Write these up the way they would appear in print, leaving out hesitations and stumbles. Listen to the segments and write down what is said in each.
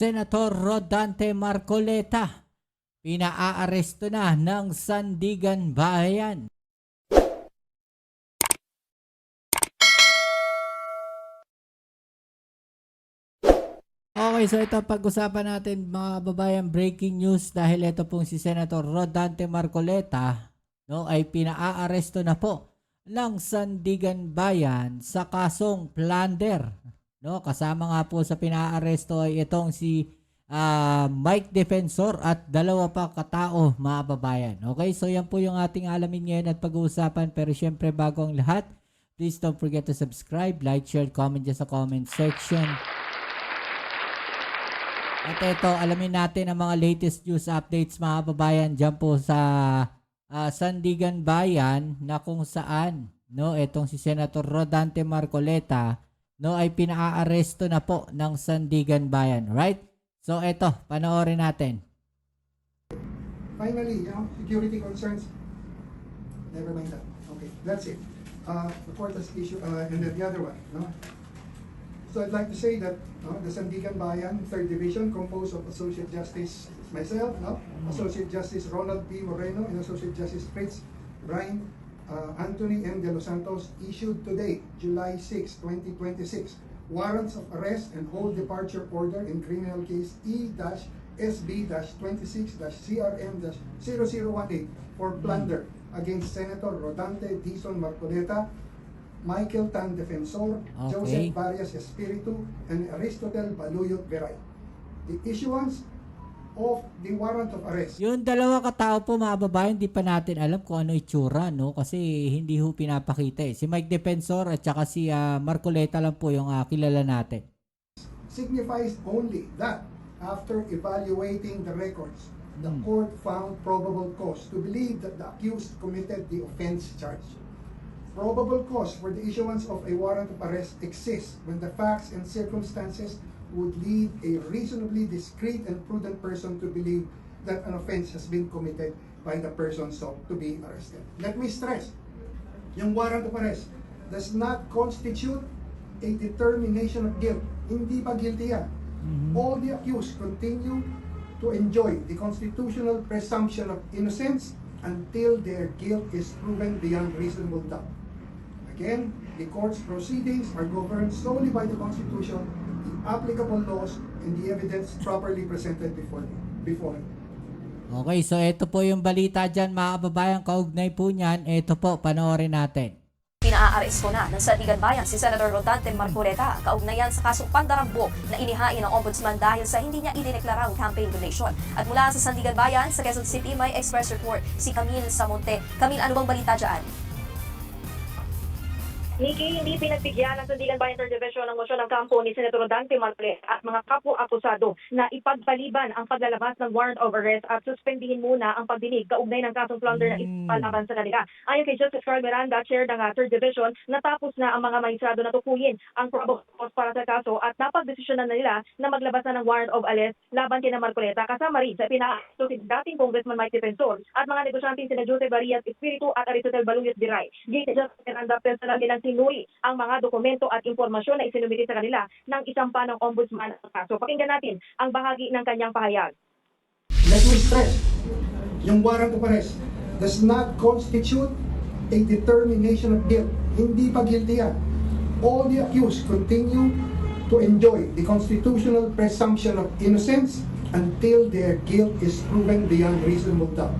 Senator Rodante Marcoleta, pinaaresto na ng Sandigan Bayan. Okay, so ito pag-usapan natin mga kababayan, breaking news dahil ito pong si Senator Rodante Marcoleta ay pinaaresto na po ng Sandigan Bayan sa kasong plunder. Kasama nga po sa pinaaresto ay itong si Mike Defensor at dalawa pa katao mga kababayan. Okay, so yan po yung ating alamin ngayon at pag-uusapan, pero syempre bago ang lahat, please don't forget to subscribe, like, share, comment dyan sa comment section. At ito, alamin natin ang mga latest news updates mga kababayan dyan po sa Sandigan Bayan, na kung saan itong si Senator Rodante Marcoleta ay pinaaresto na po ng Sandigan Bayan. Right? So ito, panoorin natin. Finally, security concerns, never mind that. Okay, that's it. The court has issued, and then the other one, So I'd like to say that the Sandigan Bayan, 3rd Division, composed of Associate Justice myself, Associate Justice Ronald P. Moreno, and Associate Justice Fritz Brian Anthony M. De Los Santos, issued today, July 6, 2026, warrants of arrest and hold departure order in criminal case E-SB-26-CRM-0018 for plunder against Senator Rodante Dizon Marcoleta, Michael Tan Defensor, Joseph Varias Espiritu, and Aristotel Baluyot Veray. The issuance of the warrant of arrest. Yung dalawa katao po mga babae, hindi pa natin alam kung ano itsura, kasi hindi ho pinapakita Si Mike Defensor at saka si Marcoleta lang po yung kilala natin. Signifies only that after evaluating the records, the court found probable cause to believe that the accused committed the offense charged. Probable cause for the issuance of a warrant of arrest exists when the facts and circumstances would lead a reasonably discreet and prudent person to believe that an offense has been committed by the person sought to be arrested. Let me stress, yung warrant of arrest does not constitute a determination of guilt. Hindi pa guilty yan. All the accused continue to enjoy the constitutional presumption of innocence until their guilt is proven beyond reasonable doubt. Again, the court's proceedings are governed solely by the Constitution, the applicable laws, and the evidence properly presented before it. Okay, so ito po yung balita dyan mga kababayan, kaugnay po niyan. Ito po, panoorin natin. Pinaaresto na ng Sandigan Bayan si Senator Rodante Marcoleta kaugnayan sa kasong pandarambok na inihain ng Ombudsman dahil sa hindi niya idineklarang campaign donation. At mula sa Sandigan Bayan, sa Quezon City, may express report si Camille Samonte. Camille, ano bang balita dyan? Nikki, hindi pinagbigyan ng Sandigan Bayan 3rd Division ng mosyon ng kampo ni Senator Rodante Marcoleta at mga kapwa-akusado na ipagpaliban ang paglalabas ng warrant of arrest at suspendihin muna ang pagdinig kaugnay ng kasong plunder na ipalaban sa kanila. Ayon kay Justice Carl Miranda, chair ng 3rd Division, natapos na ang mga magistrado na tukuyin ang probable cause para sa kaso at napagdesisyonan na nila na maglabas na ng warrant of arrest laban kina Marcoleta, kasama rin sa pinaaresto si dating Congressman Mike Defensor at mga negosyante sina Joseph Varias Espiritu at Aristotel Baluyot Veray. Justice Miranda, personal nilang sinuri ang mga dokumento at impormasyon na isinumiti sa kanila ng isang panong ombudsman ng kaso. Pakinggan natin ang bahagi ng kanyang pahayag. Let me stress, yung warrant of arrest does not constitute a determination of guilt. Hindi pa guilty yan. All the accused continue to enjoy the constitutional presumption of innocence until their guilt is proven beyond reasonable doubt.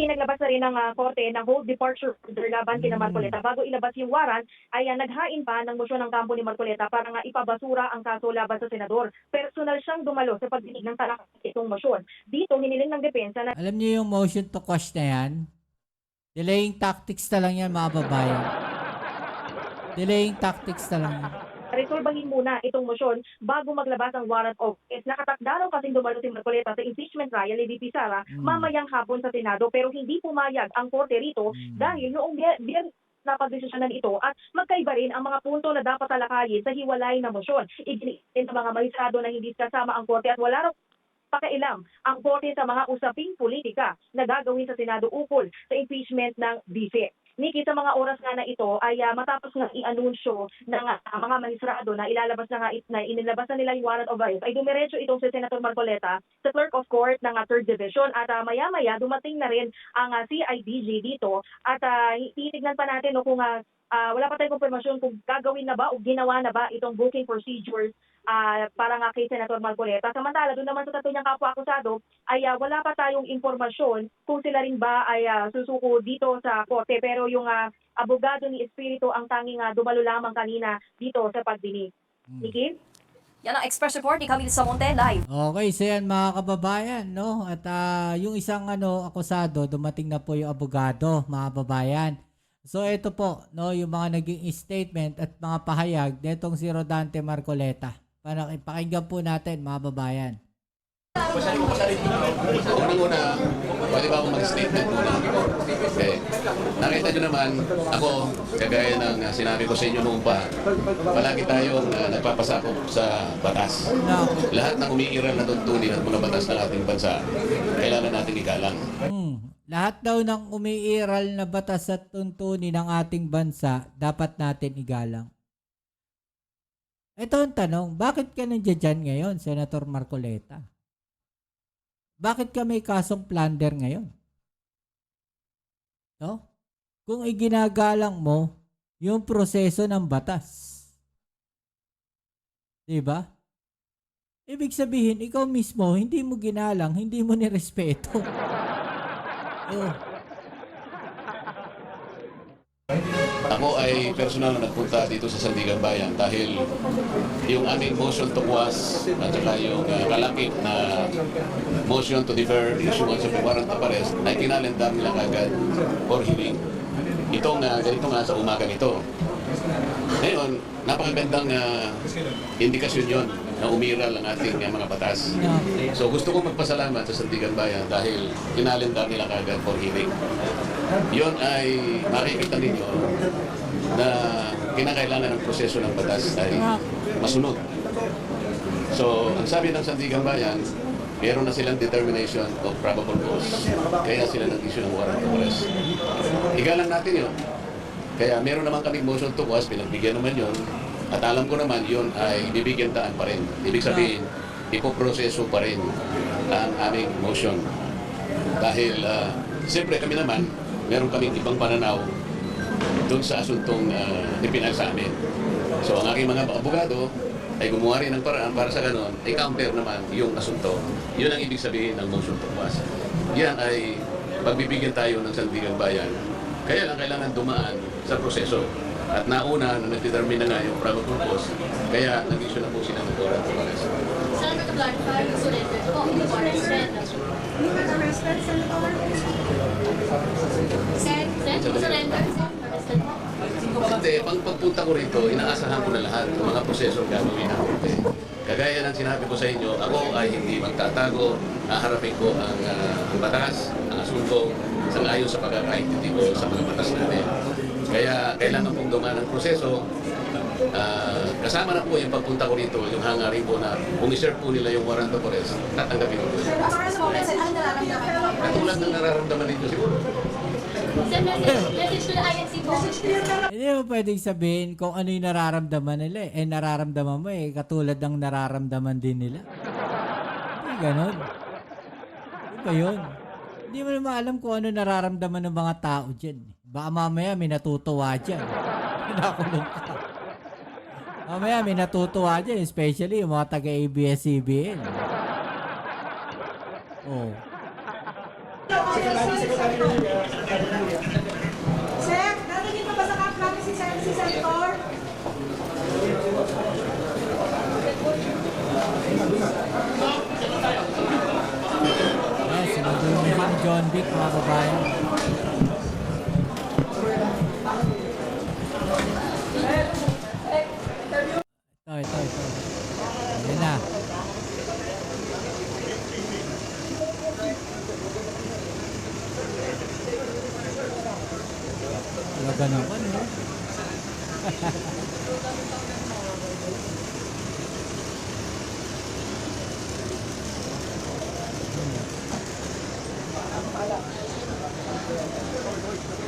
Naglabas na rin ng korte ng hold departure order laban kina Marcoleta. Bago ilabas yung warrant, ay naghain pa ng mosyon ng kampo ni Marcoleta para nga ipabasura ang kaso laban sa senador. Personal siyang dumalo sa pagdinig ng talak itong mosyon. Dito, hiniling ng depensa na... Alam niyo yung motion to quash na yan? Delaying tactics na lang yan mga babayan. Delaying tactics na lang yan. Resolbahin muna itong mosyon bago maglabas ang warrant of arrest. Nakatakda raw kasing dumalo si Marcoleta sa impeachment trial ni VP Sara mamayang hapon sa Senado, pero hindi pumayag ang korte rito dahil noong biyernes napagdesisyonan ito at magkaiba rin ang mga punto na dapat talakayin sa hiwalay na mosyon. Iginitin ng mga magistrado na hindi kasama ang korte at wala raw pakailam ang korte sa mga usaping politika na gagawin sa Senado ukol sa impeachment ng VP. Nikki, sa mga oras nga na ito ay matapos nga i-anunsyo ng mga magistrado na ilalabas na nga na inilabas na nila yung warrant of arrest, ay dumiretso itong si Senator Marcoleta sa Clerk of Court ng 3rd Division at maya-maya dumating na rin ang CIDG dito at titignan pa natin kung wala pa tayong konfirmasyon kung gagawin na ba o ginawa na ba itong booking procedures para nga kay Senator Marcoleta. Samantala, doon naman sa tatlo niyang kapwa-akusado ay wala pa tayong impormasyon kung sila rin ba ay susuko dito sa korte. Pero yung abogado ni Espiritu ang tanging dumalo lamang kanina dito sa pagdinig. Nikki? Yan ang Express Report ni Camille Samonte live. Okay, so yan mga kababayan, no? At yung isang akusado, dumating na po yung abogado, mga kababayan. So ito po, no, yung mga naging statement at mga pahayag netong si Rodante Marcoleta. Pakinggan po natin, mga babayan. Unang-una, pwede ba akong mag-statement muna? Okay. Nakita nyo naman, ako, kagaya ng sinabi ko sa inyo noon pa, palagi tayong nagpapasakop sa batas. Lahat ng umiiral na tuntunin at mga batas ng ating bansa, kailangan natin igalang. Lahat daw ng umiiral na batas at tuntunin ng ating bansa, dapat natin igalang. Ito ang tanong, bakit ka nandiyan dyan ngayon, Senator Marcoleta? Bakit ka may kasong plunder ngayon? No? Kung iginagalang mo yung proseso ng batas. Diba? Ibig sabihin, ikaw mismo, hindi mo ginalang, hindi mo nirespeto. Ako ay personal na nagpunta dito sa Sandigan Bayan dahil yung aming motion to quash at saka yung kalakip na motion to defer the issuance of the warrant of arrest ay kinalendar nila kagad for hearing. Ganito nga sa umaga nito. Ngayon, napakagandang indikasyon yon na umiral ang ating mga batas. So gusto kong magpasalamat sa Sandigan Bayan dahil kinalendar nila kagad for hearing. Yon ay makikita ninyo na kinakailangan ng proseso ng batas ay masunod. So, ang sabi ng Sandigan Bayan, meron na silang determination of probable cause. Kaya sila nag-issue ng warrant of arrest. Igalang natin yun. Kaya meron naman kaming motion to quash, pinagbigyan naman yun. At alam ko naman yun ay bibigyan taan pa rin. Ibig sabihin, ipoproseso pa rin ang aming motion. Dahil, siyempre kami naman, meron kaming ibang pananaw doon sa asuntong ipinal sa amin. So ang aking mga abogado ay gumawa rin ng paraan para sa ganon, ay counter naman yung asunto. Yun ang ibig sabihin ng motion to quash. Yan ay pagbibigyan tayo ng Sandigan Bayan. Kaya lang kailangan dumaan sa proseso. At nauna na nag-determine na nga yung probable cause, kaya nag-issue na po sila ng warrant of arrest. Senator, to clarify, surrender po, hindi po arrested. Arrested, Senator? Surrender, arrested po. Hindi, pagpunta ko rito, inaasahan ko na lahat ng mga proseso gagawin ng korte. Kagaya ng sinabi ko sa inyo, ako ay hindi magtatago, haharapin ko ang batas, ang asunto, sangayon sa pagkakaintindi ko sa mga batas natin. Kaya kailangan pong dumaan ng proseso. Kasama na po yung pagpunta ko rito, yung hangarin po na kung i-serve po nila yung warrant of arrest, tatanggapin ko. Katulad ng nararamdaman ninyo siguro. Message to the INC po. Hindi mo pwedeng sabihin kung ano yung nararamdaman nila eh. Nararamdaman mo katulad ng nararamdaman din nila. Hindi ganon. Ano ba yun? Hindi mo naman alam kung ano nararamdaman ng mga tao dyan. Baka mamaya may natutuwa dyan. Nakulong ka. Mamaya may natutuwa dyan, especially yung mga taga-ABS-CBN. Oh. Sir, narinig pa ba sa kamp namin si Senator? Yes, sinunod ni John Vic, mga babayan. Ito. Ayan na. Talaga naman, no?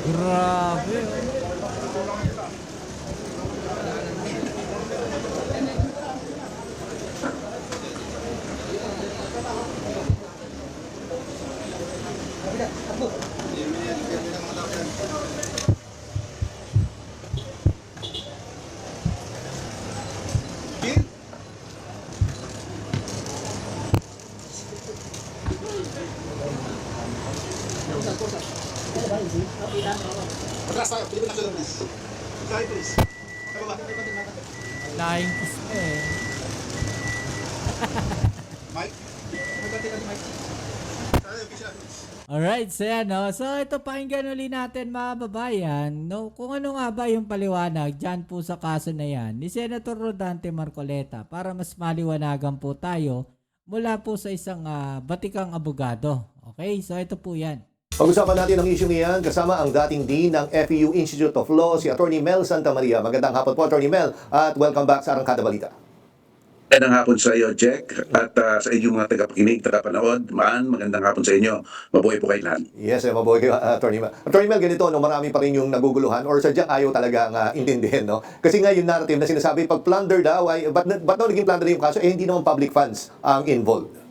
Grabe. Last tayo, Philippine National Police. Sorry, please. Kababa. Flying kiss pa eh. Mike? Mike. Sorry, official. Alright, so yan, no? So ito pakinggan uli natin mga babayan, no? Kung ano nga ba yung paliwanag dyan po sa kaso na yan ni Senator Rodante Marcoleta para mas maliwanagan po tayo mula po sa isang batikang abogado. Okay, so ito po yan. Pag-usapan natin ang issue niyan kasama ang dating Dean ng FEU Institute of Law, si Attorney Mel Santamaria. Magandang hapon po, Attorney Mel, at welcome back sa Arangkada Balita. Magandang hapon sa iyo, Jack, at sa inyong mga tagapakinig, tagapanood. Magandang hapon sa inyo. Mabuhay po kayo lahat. Yes, mabuhay kayo, Attorney Mel. Attorney Mel, ganito, no, marami pa rin yung naguguluhan or sadyang ayaw talaga intindihin, no? Kasi nga yung narrative na sinasabi, pag plunder daw, ay, ba't daw naging plunder yung kaso? Hindi naman public funds ang involved.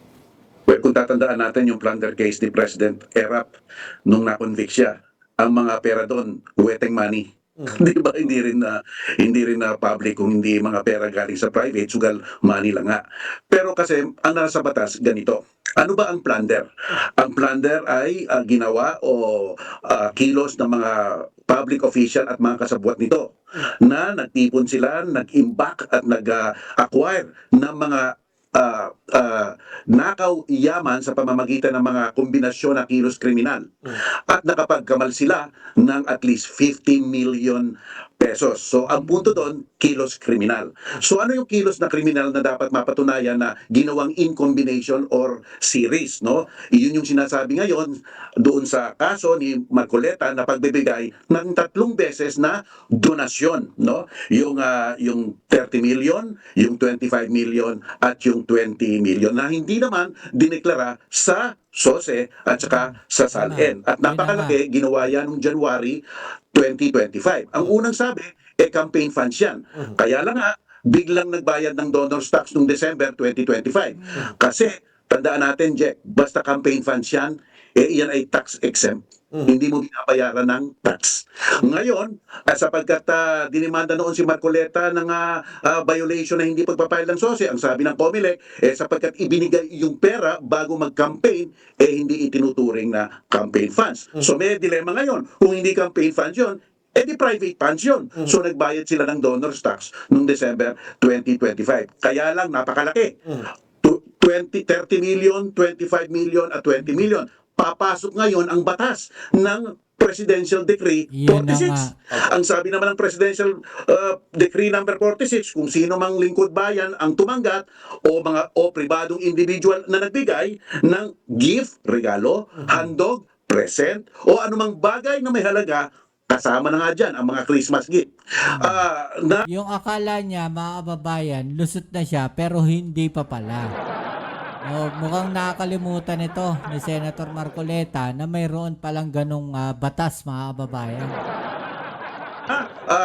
Well, kung tatandaan natin yung plunder case ni President Erap nung na-convict siya, ang mga pera doon, weteng money. Di ba? Hindi rin na public kung hindi mga pera galing sa private, sugal money lang nga. Pero kasi ang nasa batas ganito. Ano ba ang plunder? Ang plunder ay ginawa o kilos ng mga public official at mga kasabwat nito na nagtipon sila, nag-imbak at nag-acquire ng mga nakaw yaman sa pamamagitan ng mga kombinasyon na kilos kriminal at nakapagkamal sila ng at least 50 million pesos. So ang punto doon, kilos kriminal. So ano yung kilos na kriminal na dapat mapatunayan na ginawang in combination or series, no? Iyon yung sinasabi ngayon doon sa kaso ni Marcoleta na pagbibigay ng 3 beses na donasyon, no? Yung 30 million, yung 25 million at yung 20 million na hindi naman dineklara sa SOSE at saka sa SALN. At napakalaki, ginawa yan noong January 2025. Ang unang sabi, campaign funds yan. Kaya lang nga, biglang nagbayad ng donor's tax noong December 2025. Kasi, tandaan natin, Jack, basta campaign funds yan, yan ay tax exempt. Hindi mo binabayaran ng tax. Ngayon, sapagkat dinimanda noon si Marcoleta ng violation na hindi pagpapile ng SOSE, ang sabi ng COMELEC, sapagkat ibinigay yung pera bago mag-campaign, hindi itinuturing na campaign funds. So may dilema ngayon. Kung hindi campaign funds yun, di private funds yun. So nagbayad sila ng donor's tax noong December 2025. Kaya lang, napakalaki. 30 million, 25 million at 20 million. Papasok ngayon ang batas ng Presidential Decree 46. Ang sabi naman ng Presidential Decree number 46, kung sino mang lingkod bayan ang tumanggap o pribadong individual na nagbigay ng gift, regalo, handog, present o anumang bagay na may halaga, kasama na nga dyan ang mga Christmas gift. Yung akala niya mga kababayan, lusot na siya pero hindi pa pala. Mukhang nakakalimutan ito ni Senator Marcoleta na mayroon palang ganong batas mga kababayan.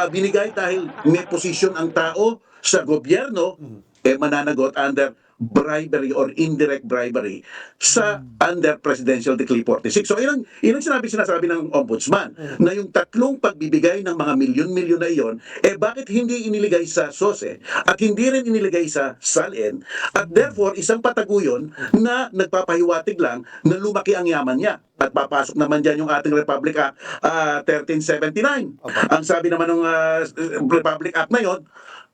Binigay dahil may posisyon ang tao sa gobyerno, mananagot under bribery or indirect bribery sa under Presidential Decree 46. So ilang sinasabi ng Ombudsman na yung 3 pagbibigay ng mga milyon-milyon na iyon, bakit hindi iniligay sa SOSE at hindi rin iniligay sa SALN at therefore isang pataguyon na nagpapahiwatig lang na lumaki ang yaman niya. At papasok naman dyan yung ating Republic Act 1379. Ang sabi naman ng Republic Act na yun,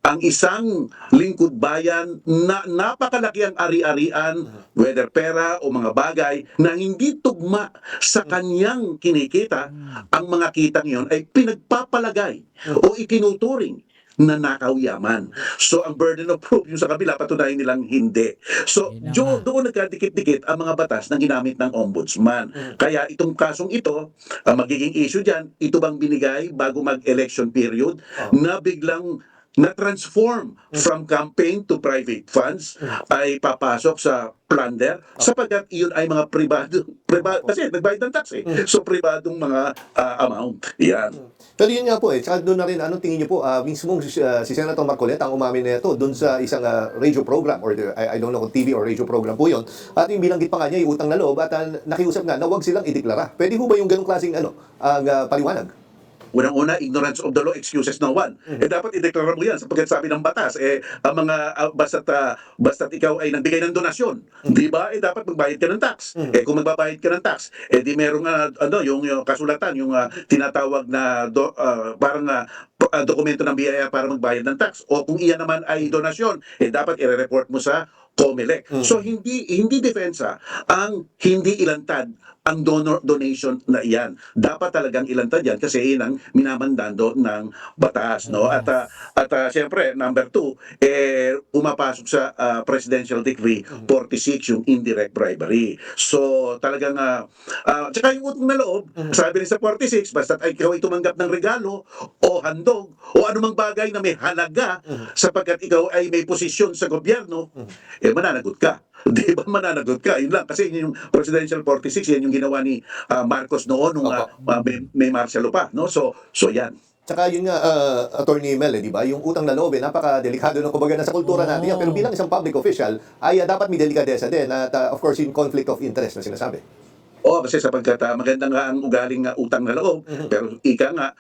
ang isang lingkod bayan na napakalaki ang ari-arian, whether pera o mga bagay, na hindi tugma sa kanyang kinikita, ang mga kitang yon ay pinagpapalagay o itinuturing na nakaw yaman. So ang burden of proof yung sa kabila, patunayan nilang hindi. So doon nagkadikit-dikit ang mga batas na ginamit ng Ombudsman. Kaya itong kasong ito, magiging issue dyan, ito bang binigay bago mag-election period na biglang na-transform from campaign to private funds ay papasok sa plunder sapagkat iyon ay mga pribado kasi nagbayad ng tax so pribadong mga amount. Yan. Pero yun nga po tsaka doon na rin, anong tingin niyo po, mismong si Senator Marcoleta ang umamin na ito doon sa isang radio program or I don't know kung TV or radio program po yun. At yung binanggit pa nga niya, yung utang na loob at nakiusap nga na huwag silang ideklara. Pwede ho ba yung ganong klaseng ang paliwanag? unang-una, ignorance of the law excuses no one. Dapat ideklara mo yan sapagkat sabi ng batas, ang mga, basta't ikaw ay nagbigay ng donasyon, di ba? Dapat magbayad ka ng tax. Kung magbabayad ka ng tax, di merong, yung kasulatan, yung tinatawag na, dokumento ng biyaya para magbayad ng tax. O kung iyan naman ay donasyon, dapat i-report mo sa COMELEC. So hindi depensa ang hindi ilantad ang donation na iyan. Dapat talagang ilantad yan kasi iyan ang minamandando ng batas, no? At siyempre, number 2, umapasok sa Presidential Decree 46 yung indirect bribery. So talagang tsaka yung utang na loob, sabi rin sa 46, basta ikaw ay tumanggap ng regalo o handog o anumang bagay na may halaga sapagkat ikaw ay may posisyon sa gobyerno, mananagot ka. Di ba mananagot ka? Yun lang. Kasi yung Presidential 46, yan yung ginawa ni Marcos noon nung may martial law pa. No? So yan. Tsaka yun nga, Attorney Mel, di ba? Yung utang na loob, napaka-delikado ng kumbaga nasa kultura natin yan. Pero bilang isang public official, ay dapat may delikadesa din. At of course, yung conflict of interest na sinasabi. Kasi sapagkat maganda nga ang ugaling utang na loob, pero ika nga,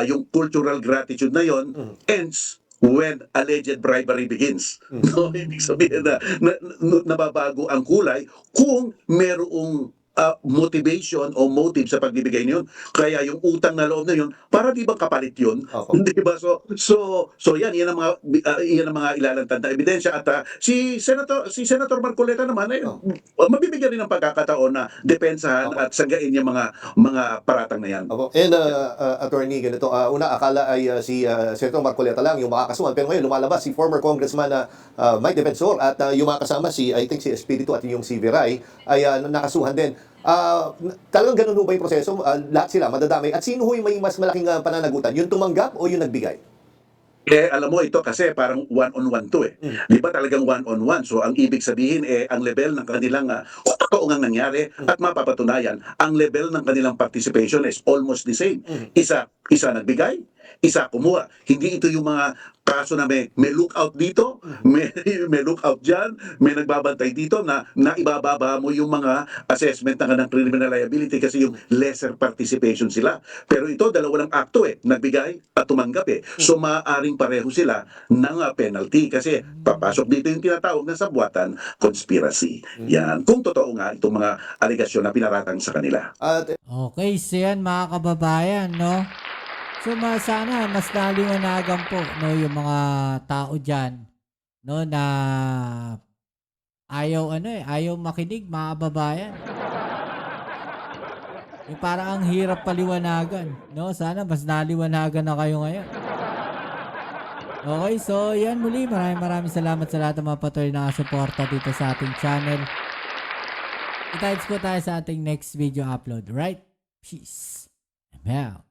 yung cultural gratitude na yon ends when alleged bribery begins. No, ibig sabihin na nababago ang kulay kung merong motivation o motive sa pagbibigay niyon. Kaya yung utang na loob na yun, para di ba kapalit yun? Di ba? So yan ang mga ilalantad na ebidensya. At si Senator Marcoleta naman ay mabibigyan rin ng pagkakataon na depensahan at sanggain yung mga paratang na yan. And Attorney, ganito, una akala ay si Senator Marcoleta lang yung makakasuhan, pero ngayon lumalabas si former Congressman Mike Defensor at yung mga kasama I think si Espiritu at yung si Viray ay nakasuhan din. Talagang ganun ho ba yung proseso? Lahat sila madadamay. At sino ho yung may mas malaking pananagutan? Yung tumanggap o yung nagbigay? Alam mo ito kasi parang one-on-one to Di ba talagang one-on-one? So ang ibig sabihin ang level ng kanilang totoo ngang nangyari at mapapatunayan, ang level ng kanilang participation is almost the same. Isa nagbigay, isa kumuha. Hindi ito yung mga kaso na may lookout dito, may lookout dyan, may nagbabantay dito na ibababa mo yung mga assessment ng kanang criminal liability kasi yung lesser participation sila. Pero ito, dalawa ng akto nagbigay at tumanggap So maaaring pareho sila ng penalty kasi papasok dito yung tinatawag na sabwatan conspiracy. Yan. Kung totoo nga itong mga alegasyon na pinaratang sa kanila. Okay, so yan mga kababayan, no? So sana mas naliwanagan po no yung mga tao diyan no na ayaw makinig mga kababayan. Yung parang ang hirap paliwanagan, no? Sana mas naliwanagan na kayo ngayon. Okay, so yan muli. Maraming salamat sa lahat ng mga patuloy na suporta dito sa ating channel. Kita-kits po tayo sa ating next video upload, right? Peace. I'm out.